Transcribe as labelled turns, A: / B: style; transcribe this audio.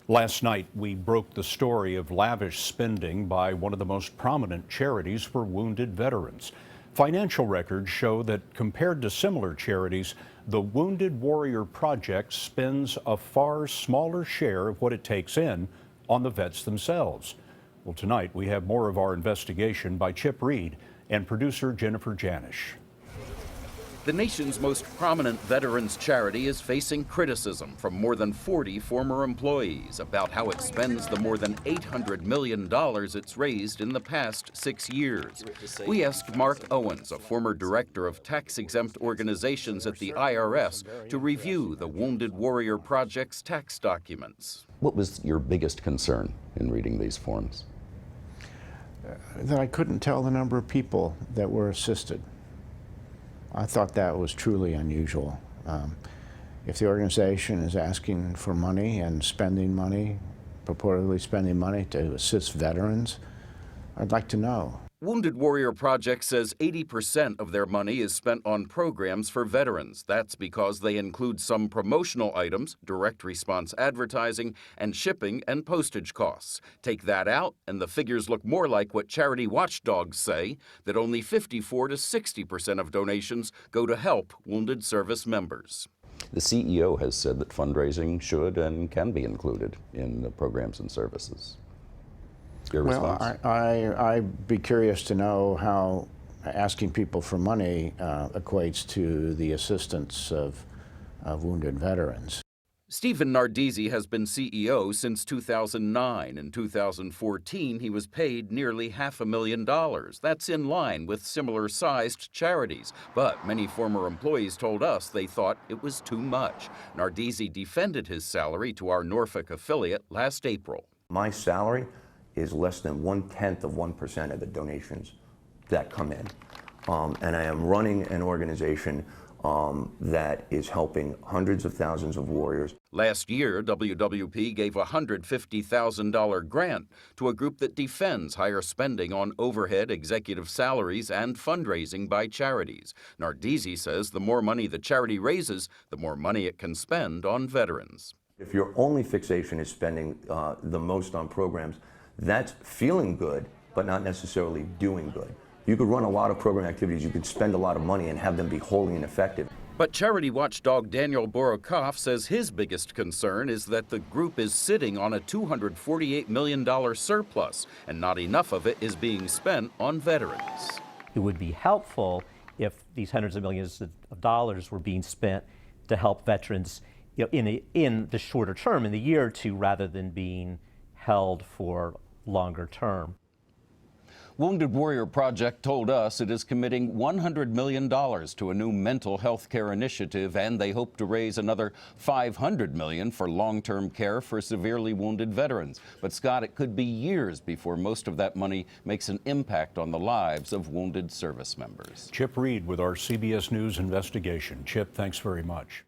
A: Last night, we broke the story of lavish spending by one of the most prominent charities for wounded veterans. Financial records show that compared to similar charities, the Wounded Warrior Project spends a far smaller share of what it takes in on the vets themselves. Well, tonight we have more of our investigation by Chip Reid and producer Jennifer Janish.
B: The nation's most prominent veterans charity is facing criticism from more than 40 former employees about how it spends the more than $800 million it's raised in the past 6 years. We asked Mark Owens, a former director of tax-exempt organizations at the IRS, to review the Wounded Warrior Project's tax documents.
C: What was your biggest concern in reading these forms?
D: That I couldn't tell the number of people that were assisted. I thought that was truly unusual. If the organization is asking for money and spending money, purportedly spending money to assist veterans, I'd like to know.
B: Wounded Warrior Project says 80% of their money is spent on programs for veterans. That's because they include some promotional items, direct response advertising, and shipping and postage costs. Take that out, and the figures look more like what charity Watchdogs say, that only 54 to 60% of donations go to help wounded service members.
C: The CEO has said that fundraising should and can be included in the programs and services. Your response?
D: Well, I'd be curious to know how asking people for money equates to the assistance of wounded veterans.
B: Stephen Nardizzi has been CEO since 2009. In 2014, he was paid nearly $500,000. That's in line with similar-sized charities. But many former employees told us they thought it was too much. Nardizzi defended his salary to our Norfolk affiliate last April.
E: My salary is less than 0.1% of the donations that come in. And I am running an organization that is helping hundreds of thousands of warriors.
B: Last year, WWP gave a $150,000 grant to a group that defends higher spending on overhead, executive salaries, and fundraising by charities. Nardizzi says the more money the charity raises, the more money it can spend on veterans.
E: If your only fixation is spending the most on programs, that's feeling good, but not necessarily doing good. You could run a lot of program activities, you could spend a lot of money and have them be wholly ineffective.
B: But charity watchdog Daniel Borokoff says his biggest concern is that the group is sitting on a $248 million surplus, and not enough of it is being spent on veterans.
F: It would be helpful if these hundreds of millions of dollars were being spent to help veterans, in the shorter term, in the year or two, rather than being held for longer term.
B: Wounded Warrior Project told us it is committing $100 million to a new mental health care initiative, and they hope to raise another $500 million for long-term care for severely wounded veterans. But Scott, it could be years before most of that money makes an impact on the lives of wounded service members.
A: Chip Reid with our CBS News investigation. Chip, thanks very much.